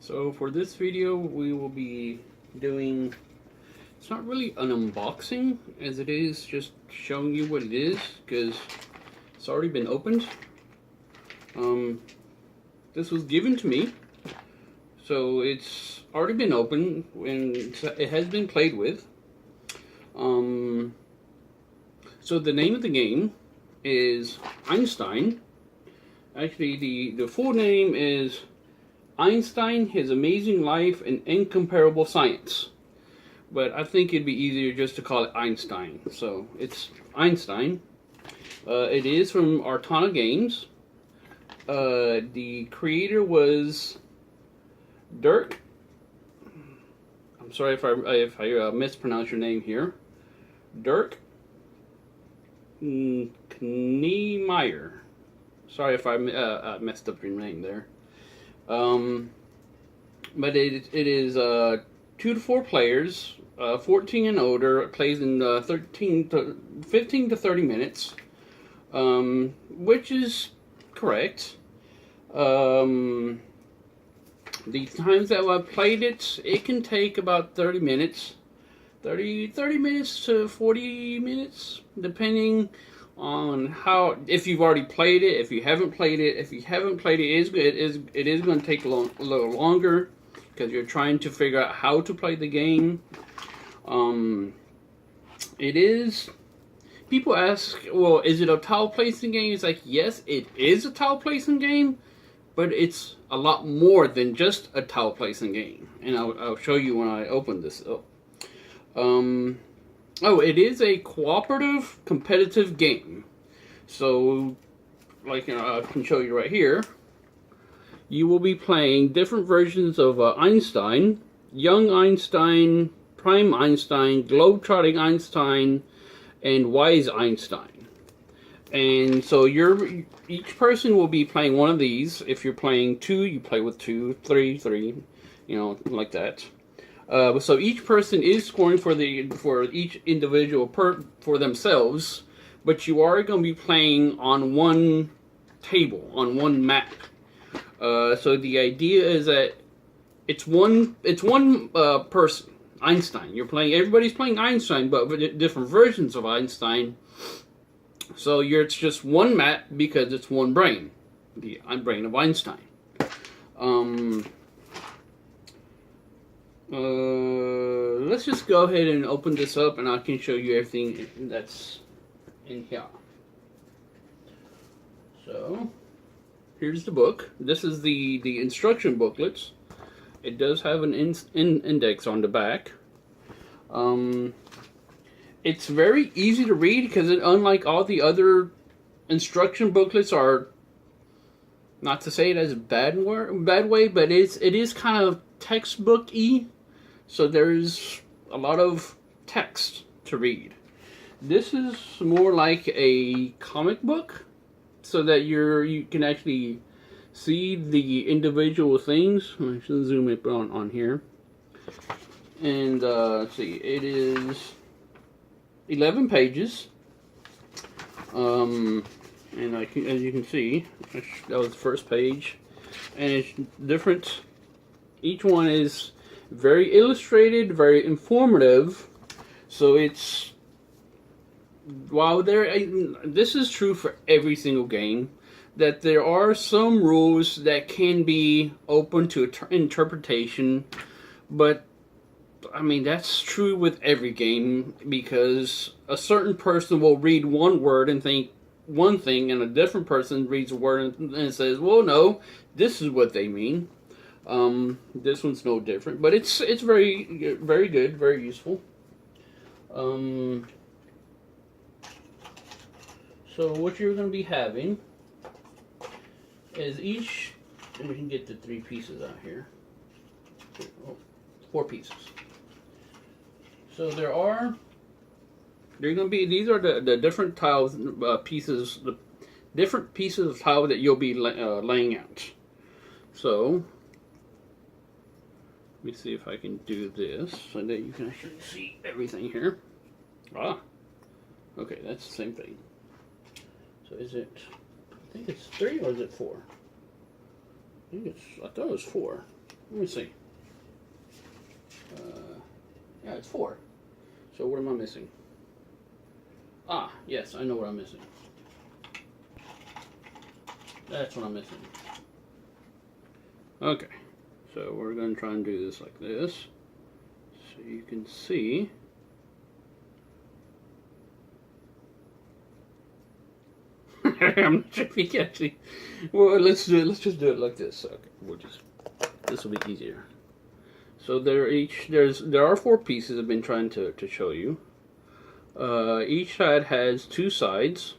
So for this video we will be doing, it's not really an unboxing as it is just showing you what it is because it's already been opened. This was given to me, so it's already been opened and it has been played with. So the name of the game is Einstein. Actually, the full name is Einstein, His Amazing Life and Incomparable Science. But I think it'd be easier just to call it Einstein. So it's Einstein. It is from Artana Games. The creator was Dirk. I'm sorry if I mispronounce your name here. Dirk Kniemeyer. Sorry if I messed up your name there. But it is 2 to 4 players, 14 and older. It plays in 15 to 30 minutes, which is correct. The times that I've played it, it can take about 30 minutes. 30 minutes to 40 minutes, depending on how, if you've already played it, if you haven't played it. If you haven't played it, it is going to take a little longer because you're trying to figure out how to play the game. It is, people ask, well, is it a tile placing game? It's like, yes, it is a tile placing game, but it's a lot more than just a tile placing game, and I'll show you when I open this up. Oh, it is a cooperative, competitive game. So, like I can show you right here, you will be playing different versions of Einstein, Young Einstein, Prime Einstein, Globetrotting Einstein, and Wise Einstein. And so each person will be playing one of these. If you're playing 2, you play with 2, 3, you know, like that. So each person is scoring for each individual for themselves, but you are going to be playing on one table, on one map. So the idea is that it's one person, Einstein. Everybody's playing Einstein, but with different versions of Einstein. So it's just one map because it's one brain, the brain of Einstein. Let's just go ahead and open this up and I can show you everything that's in here. So, here's the book. This is the instruction booklets. It does have an index on the back. It's very easy to read because unlike all the other instruction booklets are, not to say it as a bad way, but it is kind of textbook-y. So there's a lot of text to read. This is more like a comic book, so that you can actually see the individual things. I should zoom it on here. And let's see, it is 11 pages. And as you can see, that was the first page, and it's different. Each one is very illustrated, very informative. So it's, while this is true for every single game, that there are some rules that can be open to interpretation, but I mean that's true with every game, because a certain person will read one word and think one thing, and a different person reads a word and says, well, no, this is what they mean. This one's no different, but it's very good, very useful. So what you're going to be having is each, and we can get the 3 pieces out here. 4 pieces. So they're going to be, these are the different tiles, pieces, the different pieces of tile that you'll be laying out. So let me see if I can do this so that you can actually see everything here. Okay, that's the same thing. So is it, I think it's 3 or is it 4? I thought it was 4. Let me see. Yeah, it's 4. So what am I missing? Ah, yes, I know what I'm missing. That's what I'm missing. Okay, so we're going to try and do this like this, so you can see. I'm not sure if you can actually. Well, let's do it. Let's just do it like this. Okay, this will be easier. So there are 4 pieces I've been trying to show you. Each side has 2 sides.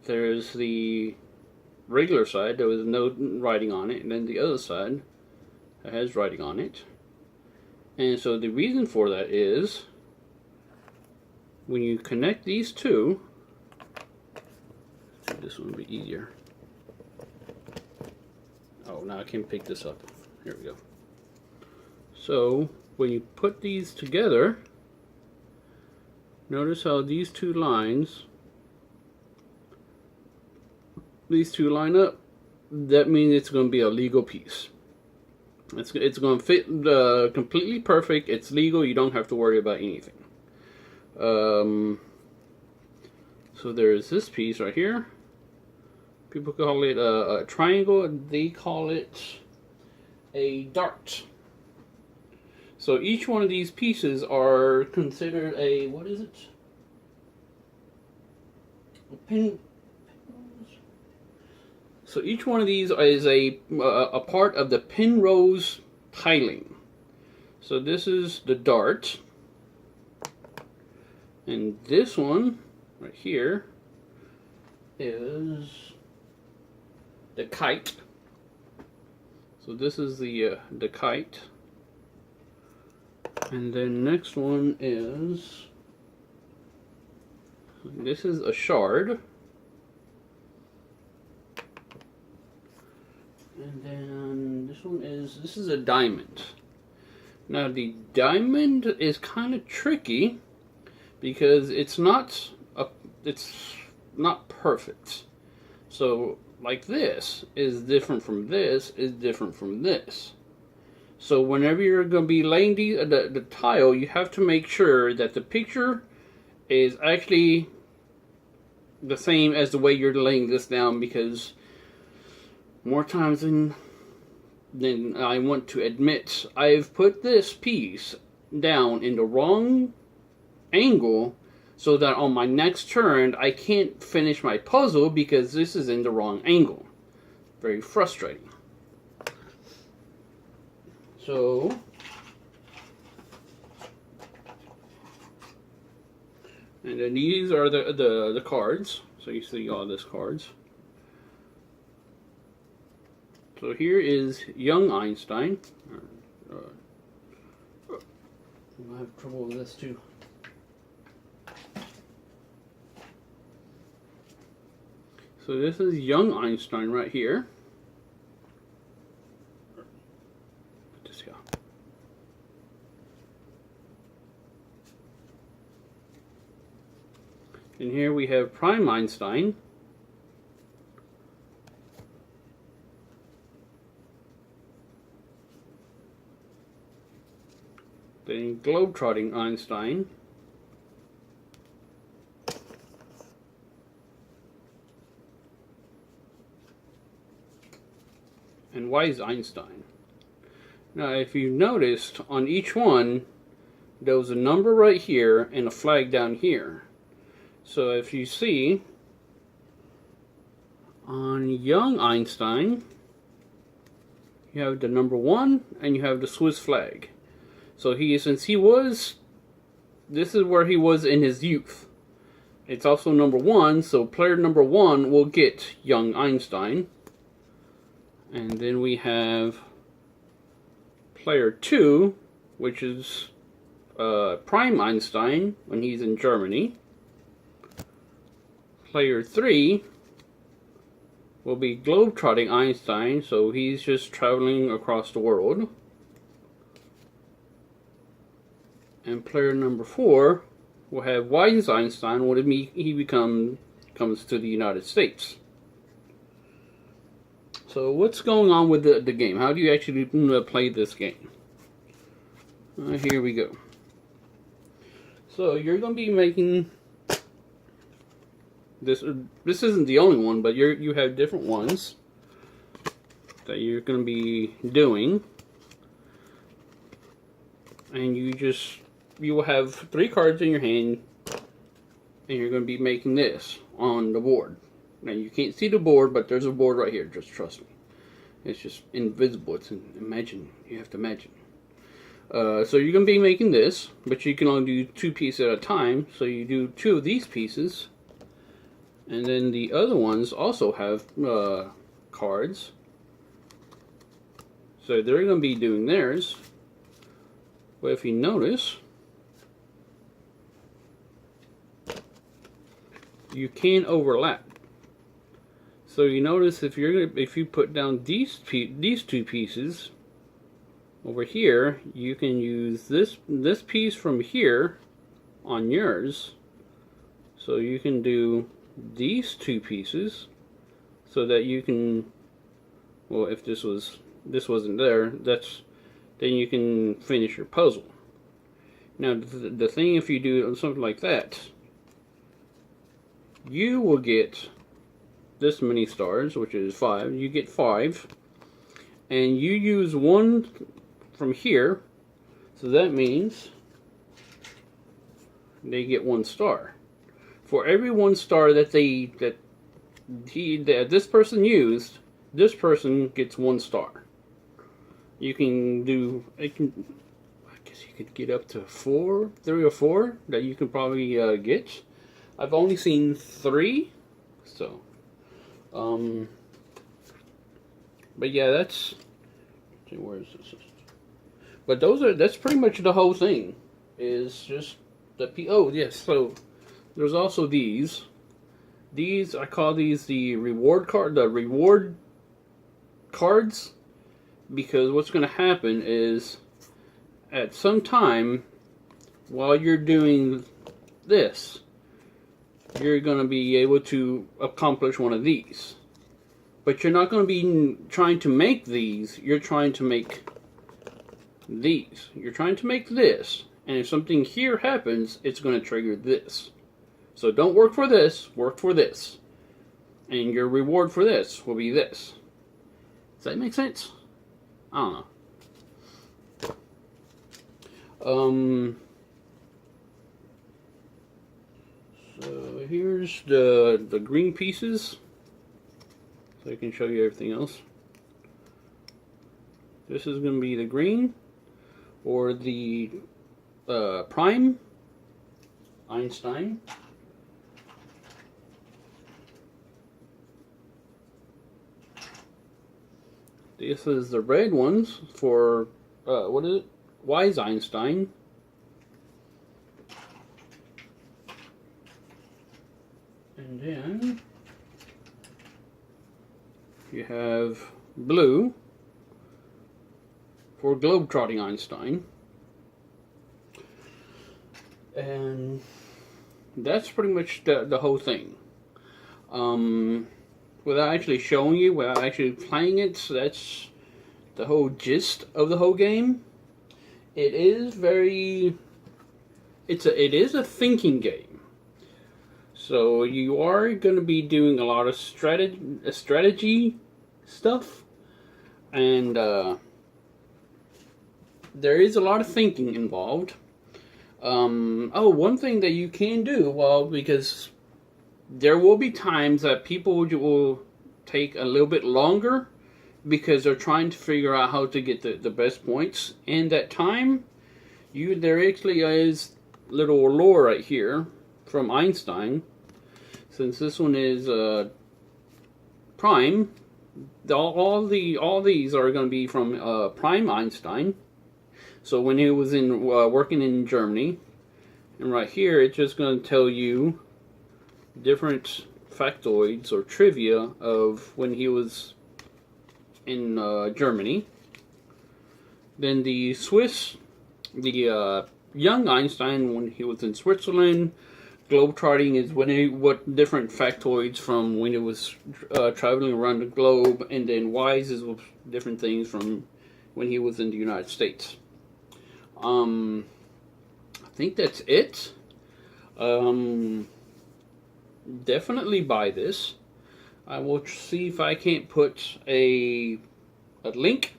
There's the regular side, there was no writing on it, and then the other side has writing on it. And so the reason for that is when you connect these two, this one will be easier. Oh, now I can pick this up. Here we go. So when you put these together, notice how these 2 lines, these 2 line up. That means it's going to be a legal piece. It's going to fit completely perfect. It's legal. You don't have to worry about anything. So there's this piece right here. People call it a triangle. They call it a dart. So each one of these pieces are considered a, what is it? A pin. So each one of these is a part of the Penrose tiling. So this is the dart, and this one right here is the kite. So this is the kite, and then next one is, this is a shard. And then this is a diamond. Now the diamond is kind of tricky because it's not perfect. So like this is different from this, is different from this. So whenever you're going to be laying the tile, you have to make sure that the picture is actually the same as the way you're laying this down, because more times than I want to admit, I've put this piece down in the wrong angle so that on my next turn I can't finish my puzzle because this is in the wrong angle. Very frustrating. So and then these are the cards. So you see all these cards. So here is young Einstein. I have trouble with this too. So this is young Einstein right here. Put this here. And here we have prime Einstein. Then globetrotting Einstein. And wise Einstein. Now if you noticed, on each one there was a number right here and a flag down here. So if you see on young Einstein, you have the number 1 and you have the Swiss flag. So since he was, this is where he was in his youth. It's also number 1, so player number 1 will get young Einstein. And then we have player 2, which is prime Einstein when he's in Germany. Player 3 will be globetrotting Einstein, so he's just traveling across the world. And player number 4 will have wise Einstein when he comes to the United States. So what's going on with the game? How do you actually play this game? Here we go. So you're going to be making this. This isn't the only one, but you have different ones that you're going to be doing, and you will have 3 cards in your hand, and you're going to be making this on the board. Now you can't see the board, but there's a board right here. Just trust me. It's just invisible. It's imagine. You have to imagine. So you're going to be making this, but you can only do 2 pieces at a time. So you do 2 of these pieces, and then the other ones also have cards. So they're going to be doing theirs. But if you notice, you can overlap. So you notice if you put down these 2 pieces over here, you can use this piece from here on yours. So you can do these 2 pieces, so that you can, well, if this wasn't there, then you can finish your puzzle. Now the thing, if you do something like that, you will get this many stars, which is 5. You get 5, and you use 1 from here, so that means they get 1 star. For every 1 star that this person used, this person gets 1 star. You can do, I guess you could get up to 3 or 4 that you can probably get. I've only seen 3, so. But yeah, that's. Where is this? But that's pretty much the whole thing. Is just the oh yes. So there's also these. These, I call these the reward cards, because what's going to happen is, at some time while you're doing this, you're going to be able to accomplish one of these. But you're not going to be trying to make these, you're trying to make these. You're trying to make this, and if something here happens, it's going to trigger this. So don't work for this, work for this. And your reward for this will be this. Does that make sense? I don't know. So here's the green pieces, so I can show you everything else. This is going to be the green, or the prime Einstein. This is the red ones for what is it? Wise Einstein. And then you have blue for globetrotting Einstein. And that's pretty much the whole thing. Without actually showing you, without actually playing it, so that's the whole gist of the whole game. It is it is a thinking game. So you are going to be doing a lot of strategy stuff, and there is a lot of thinking involved. Oh, one thing that you can do, well, because there will be times that people will take a little bit longer because they're trying to figure out how to get the best points. In that time, there actually is little lore right here from Einstein. Since this one is prime, all these are going to be from prime Einstein. So when he was working in Germany, and right here it's just going to tell you different factoids or trivia of when he was in Germany. Then the young Einstein when he was in Switzerland, Globetrotting is what different factoids from when he was traveling around the globe, and then Wise is different things from when he was in the United States. I think that's it. Definitely buy this. I will see if I can't put a link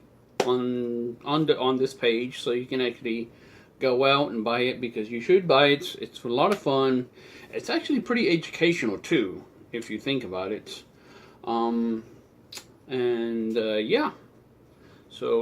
on this page so you can actually go out and buy it, because you should buy it. It's a lot of fun. It's actually pretty educational too, if you think about it. Yeah. So